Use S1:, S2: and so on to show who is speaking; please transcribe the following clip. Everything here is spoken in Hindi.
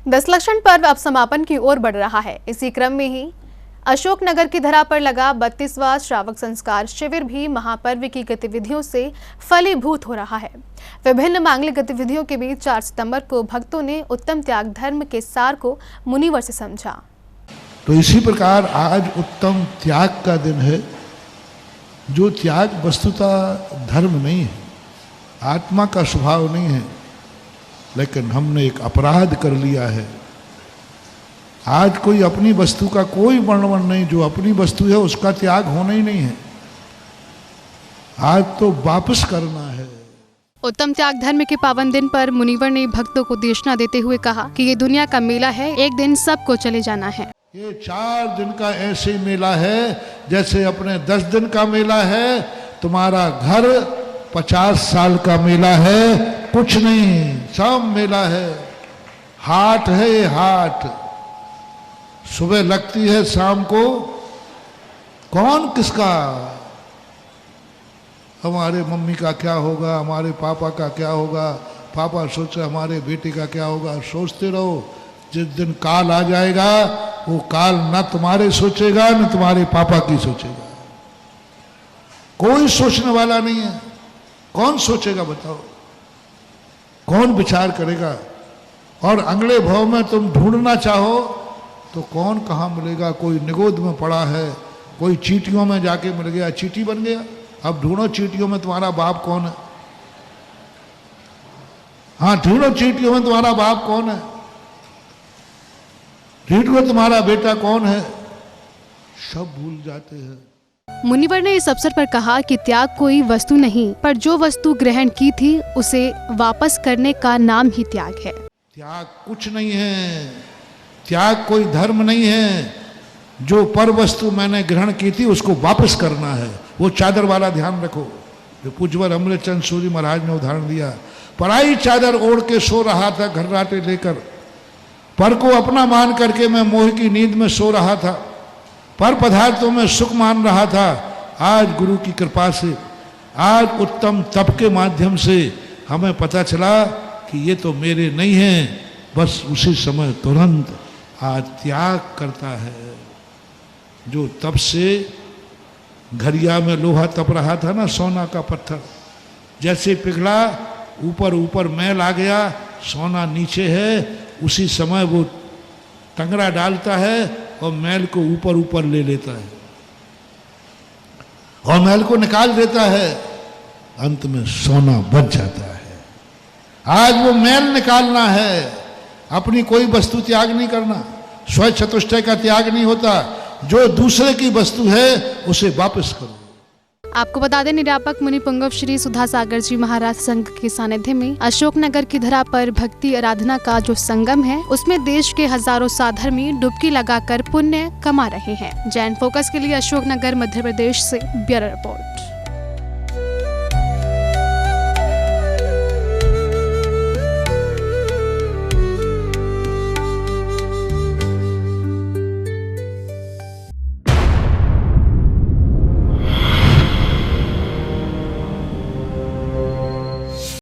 S1: दशलक्षण पर्व अब समापन की ओर बढ़ रहा है। इसी क्रम में ही अशोकनगर की धरा पर लगा 32वां श्रावक संस्कार शिविर भी महापर्व की गतिविधियों से फलीभूत हो रहा है। विभिन्न मांगलिक गतिविधियों के बीच 4 सितंबर को भक्तों ने उत्तम त्याग धर्म के सार को मुनिवर से समझा।
S2: तो इसी प्रकार आज उत्तम त्याग का दिन है। जो त्याग वस्तुतः धर्म नहीं है, आत्मा का स्वभाव नहीं है, लेकिन हमने एक अपराध कर लिया है। आज कोई अपनी वस्तु का कोई वर्णन नहीं, जो अपनी वस्तु है उसका त्याग होना ही नहीं है। आज तो वापस करना है।
S1: उत्तम त्याग धर्म के पावन दिन पर मुनिवर ने भक्तों को देशना देते हुए कहा कि ये दुनिया का मेला है, एक दिन सबको चले जाना है।
S2: ये 4 दिन का ऐसे मेला है जैसे अपने 10 दिन का मेला है। तुम्हारा घर 50 साल का मेला है, कुछ नहीं, सब मेला है। हाट है ये हाट, सुबह लगती है, शाम को कौन किसका, हमारे मम्मी का क्या होगा, हमारे पापा का क्या होगा, पापा सोचे हमारे बेटे का क्या होगा। सोचते रहो, जिस दिन काल आ जाएगा वो काल न तुम्हारे सोचेगा न तुम्हारे पापा की सोचेगा। कोई सोचने वाला नहीं है। कौन सोचेगा बताओ, कौन विचार करेगा? और अगले भाव में तुम ढूंढना चाहो तो कौन कहाँ मिलेगा? कोई निगोद में पड़ा है, कोई चीटियों में जाके मिल गया, चीटी बन गया। अब ढूंढो चीटियों में तुम्हारा बाप कौन है। हाँ, ढूंढो चीटियों में तुम्हारा बाप कौन है, ढूंढो तुम्हारा बेटा कौन है, सब भूल जाते हैं।
S1: मुनिवर ने इस अवसर पर कहा कि त्याग कोई वस्तु नहीं, पर जो वस्तु ग्रहण की थी उसे वापस करने का नाम ही त्याग है।
S2: त्याग कुछ नहीं है, त्याग कोई धर्म नहीं है। जो पर वस्तु मैंने ग्रहण की थी उसको वापस करना है। वो चादर वाला ध्यान रखो, जो पूज्यवर अमृतचंद सूरी महाराज ने उदाहरण दिया। पराई चादर ओढ़ के सो रहा था घर्राटे लेकर, पर को अपना मान करके मैं मोह की नींद में सो रहा था, पर पदार्थों में सुख मान रहा था। आज गुरु की कृपा से, आज उत्तम तप के माध्यम से हमें पता चला कि ये तो मेरे नहीं हैं। बस उसी समय तुरंत आज त्याग करता है। जो तप से घरिया में लोहा तप रहा था ना, सोना का पत्थर जैसे पिघला, ऊपर ऊपर मैल आ गया, सोना नीचे है, उसी समय वो टंगरा डालता है और मैल को ऊपर ऊपर ले लेता है और मैल को निकाल देता है। अंत में सोना बच जाता है। आज वो मैल निकालना है, अपनी कोई वस्तु त्याग नहीं करना। स्व चतुष्टय का त्याग नहीं होता। जो दूसरे की वस्तु है उसे वापस करो।
S1: आपको बता दें, निरापक मुनि पुंगव श्री सुधा सागर जी महाराज संघ के सानिध्य में अशोकनगर की धरा पर भक्ति आराधना का जो संगम है, उसमें देश के हजारों साधर्मी डुबकी लगाकर पुण्य कमा रहे हैं। जैन फोकस के लिए अशोकनगर मध्य प्रदेश से ब्यूरो रिपोर्ट।